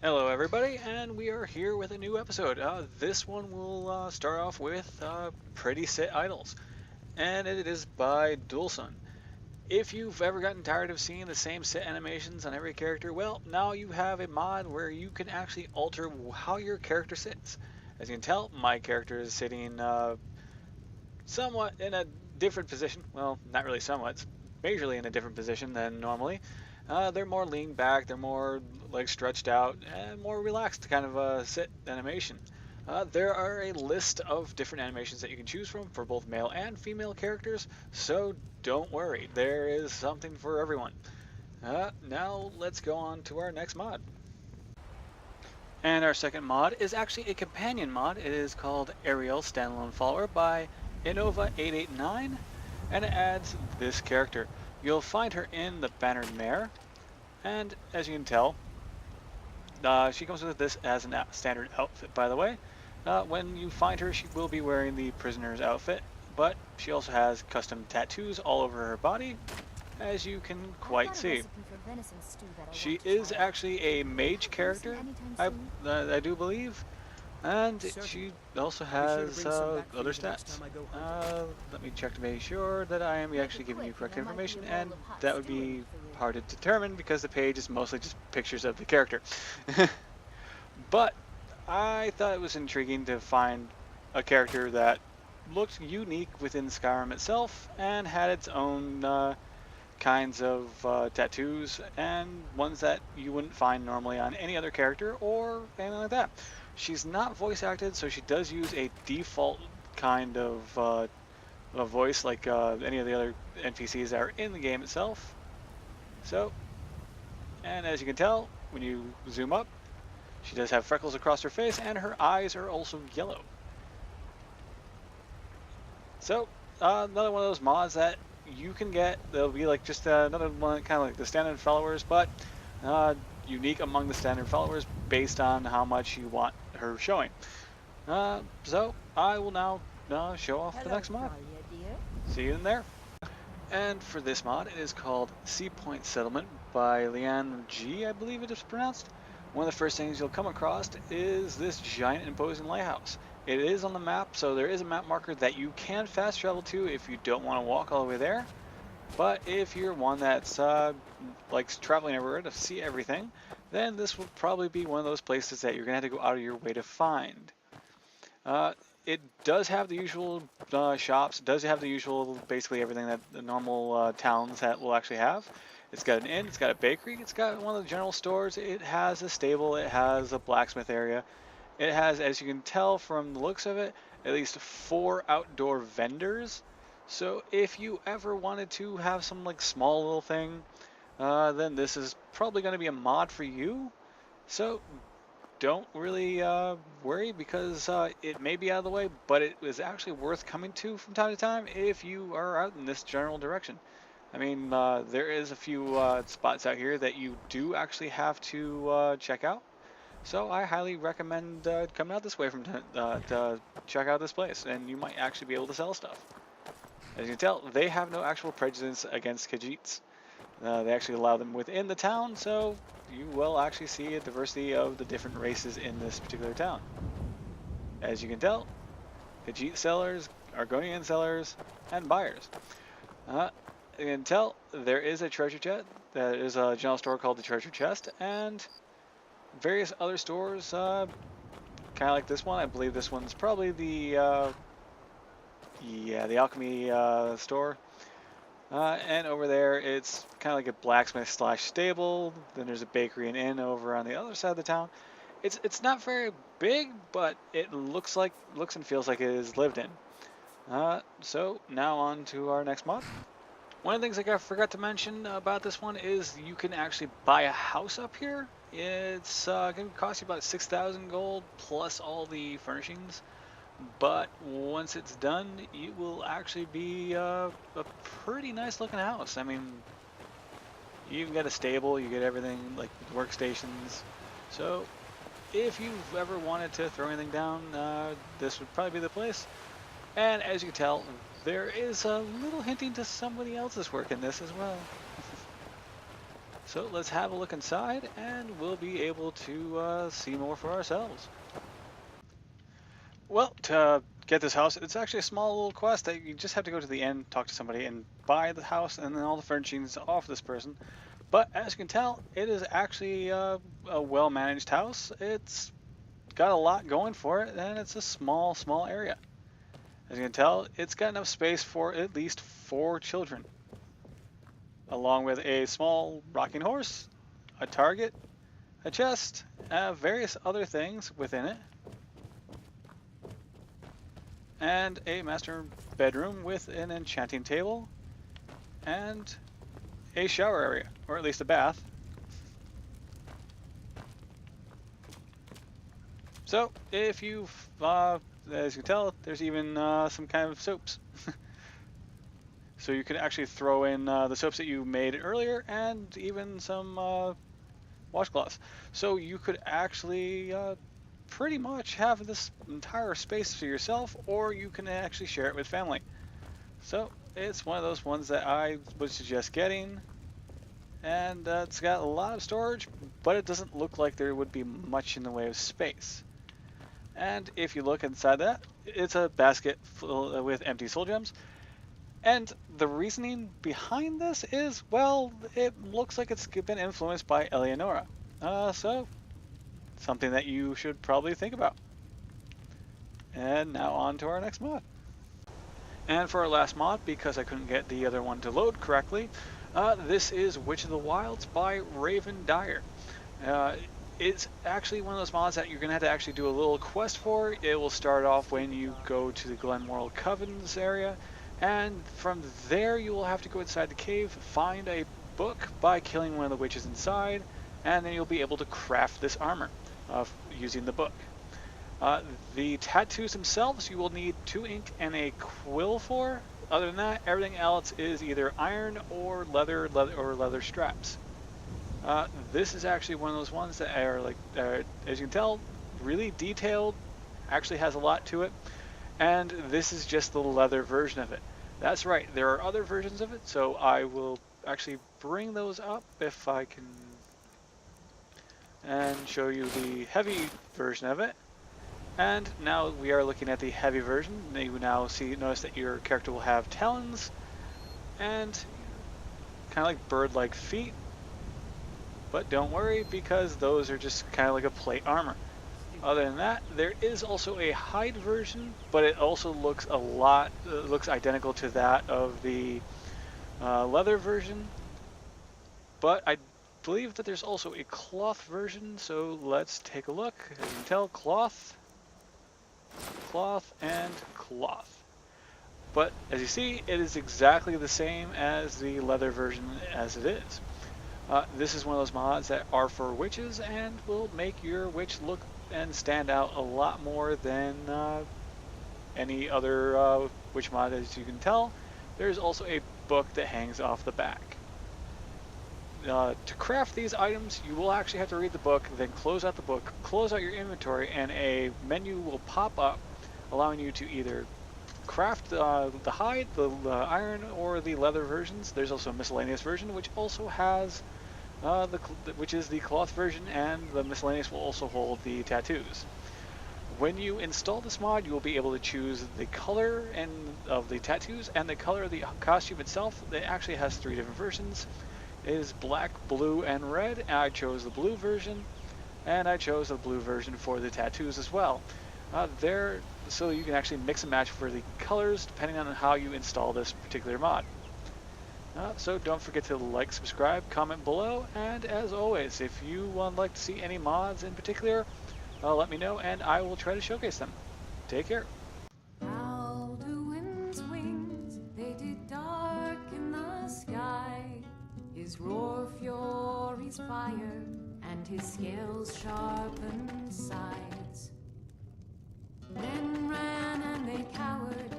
Hello, everybody, and we are here with a new episode. This one will start off with Pretty Sit Idols, and it is by Dulson. If you've ever gotten tired of seeing the same sit animations on every character, well, now you have a mod where you can actually alter how your character sits. As you can tell, my character is sitting somewhat in a different position. Well, not really somewhat, it's majorly in a different position than normally. They're more leaned back, they're more like stretched out, and more relaxed kind of sit animation. There are a list of different animations that you can choose from for both male and female characters, so don't worry, there is something for everyone. Now let's go on to our next mod. And our second mod is actually a companion mod. It is called Ariel Standalone Follower by Innova889, and it adds this character. You'll find her in the Bannered Mare, and as you can tell, she comes with this as a standard outfit, by the way. When you find her, she will be wearing the prisoner's outfit, but she also has custom tattoos all over her body, as you can quite see. She is actually a mage character, I do believe, and she also has other stats. Let me check to make sure that I am actually giving you correct information, and that would be hard to determine because the page is mostly just pictures of the character. But I thought it was intriguing to find a character that looked unique within Skyrim itself and had its own kinds of tattoos and ones that you wouldn't find normally on any other character or anything like that. She's not voice acted, so she does use a default kind of a voice like any of the other NPCs that are in the game itself. So, and as you can tell, when you zoom up, she does have freckles across her face and her eyes are also yellow. So, another one of those mods that you can get. They'll be like just another one, kind of like the standard followers, but unique among the standard followers based on how much you want her showing. So I will now show off the next mod. See you in there. And for this mod, it is called Cpoint Settlement by Leanne G, I believe it is pronounced. One of the first things you'll come across is this giant imposing lighthouse. It is on the map, so there is a map marker that you can fast travel to if you don't want to walk all the way there. But if you're one that's likes traveling everywhere to see everything, then this will probably be one of those places that you're going to have to go out of your way to find. It does have the usual shops, it does have the usual, basically everything that the normal towns that will actually have. It's got an inn, it's got a bakery, it's got one of the general stores, it has a stable, it has a blacksmith area. It has, as you can tell from the looks of it, at least 4 outdoor vendors. So if you ever wanted to have some like small little thing, then this is probably going to be a mod for you. So don't really worry because it may be out of the way, but it is actually worth coming to from time to time if you are out in this general direction. I mean, there is a few spots out here that you do actually have to check out. So I highly recommend coming out this way to check out this place, and you might actually be able to sell stuff. As you can tell, they have no actual prejudice against Khajiits. They actually allow them within the town, so you will actually see a diversity of the different races in this particular town. As you can tell, Khajiit sellers, Argonian sellers, and buyers. You can tell there is a treasure chest. There is a general store called the Treasure Chest, and various other stores, kind of like this one. I believe this one's probably the the alchemy store. And over there, it's kind of like a blacksmith slash stable. Then there's a bakery and inn over on the other side of the town. It's not very big, but it looks and feels like it is lived in. So now on to our next mod. One of the things I forgot to mention about this one is you can actually buy a house up here. It's going to cost you about 6,000 gold plus all the furnishings. But once it's done, it will actually be a pretty nice looking house. I mean, you even get a stable, you get everything like workstations. So if you've ever wanted to throw anything down, this would probably be the place. And as you can tell, there is a little hinting to somebody else's work in this as well. So let's have a look inside and we'll be able to see more for ourselves. Well, to get this house, it's actually a small little quest that you just have to go to the end, talk to somebody, and buy the house and then all the furnishings off this person. But as you can tell, it is actually a well-managed house. It's got a lot going for it, and it's a small area. As you can tell, it's got enough space for at least 4 children, along with a small rocking horse, a target, a chest, various other things within it, and a master bedroom with an enchanting table, and a shower area, or at least a bath. So, if you, as you can tell, there's even some kind of soaps. So you can actually throw in the soaps that you made earlier, and even some washcloths. So you could actually pretty much have this entire space for yourself, or you can actually share it with family. So it's one of those ones that I would suggest getting, and it's got a lot of storage, but it doesn't look like there would be much in the way of space. And if you look inside that, it's a basket full with empty soul gems. And the reasoning behind this is, well, it looks like it's been influenced by Eleonora. So something that you should probably think about. And now on to our next mod. And for our last mod, because I couldn't get the other one to load correctly, this is Witch of the Wilds by Raven Dyer. It's actually one of those mods that you're going to have to actually do a little quest for. It will start off when you go to the Glenmoral Covens area, and from there you will have to go inside the cave, find a book by killing one of the witches inside, and then you'll be able to craft this armor using the book. The tattoos themselves you will need 2 ink and a quill for. Other than that, everything else is either iron or leather straps. This is actually one of those ones that are like, as you can tell, really detailed, actually has a lot to it, and this is just the leather version of it. That's right, there are other versions of it, so I will actually bring those up if I can, and show you the heavy version of it. And now we are looking at the heavy version. You now notice that your character will have talons and kind of like bird-like feet. But don't worry, because those are just kind of like a plate armor. Other than that, there is also a hide version, but it also looks looks identical to that of the leather version. But I believe that there's also a cloth version, so let's take a look. As you can tell, cloth, and cloth. But as you see, it is exactly the same as the leather version as it is. This is one of those mods that are for witches and will make your witch look and stand out a lot more than any other witch mod. As you can tell, there's also a book that hangs off the back. To craft these items, you will actually have to read the book, then close out the book, close out your inventory, and a menu will pop up allowing you to either craft the hide, the iron, or the leather versions. There's also a miscellaneous version, which also has which is the cloth version, and the miscellaneous will also hold the tattoos. When you install this mod, you will be able to choose the color of the tattoos and the color of the costume itself. It actually has 3 different versions. It is black, blue, and red. I chose the blue version, and I chose the blue version for the tattoos as well. So you can actually mix and match for the colors depending on how you install this particular mod. So don't forget to like, subscribe, comment below, and as always, if you would like to see any mods in particular, let me know and I will try to showcase them. Take care. Alduin's wings, they did darken the sky. His roar fury's fire, and his scales sharpened sides. Men ran and they cowered,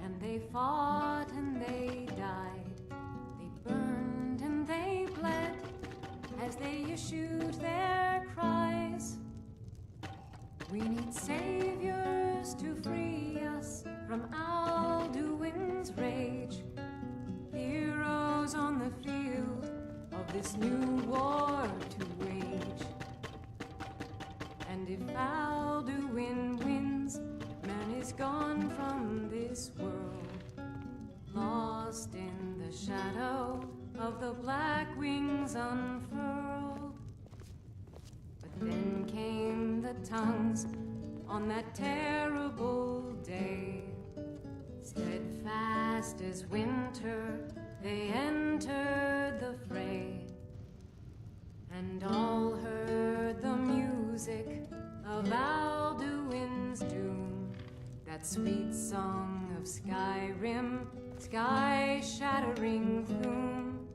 and they fought and they died. They burned and they bled as they issued their cries. We need saviors to free us from Alduin's rage. Heroes on the field of this new war. And if Alduin wins, man is gone from this world, lost in the shadow of the black wings unfurled. But then came the tongues on that terrible day. Steadfast as winter, they entered the fray, and all heard the music of Alduin's doom, that sweet song of Skyrim, sky-shattering plume.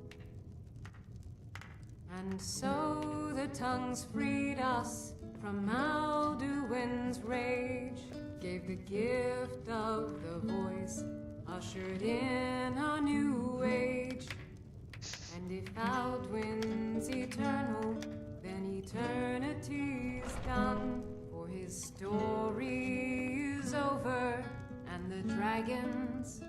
And so the tongues freed us from Alduin's rage, gave the gift of the voice, ushered in a new age. And if Alduin's eternal, then eternity's done, for his story is over, and the dragons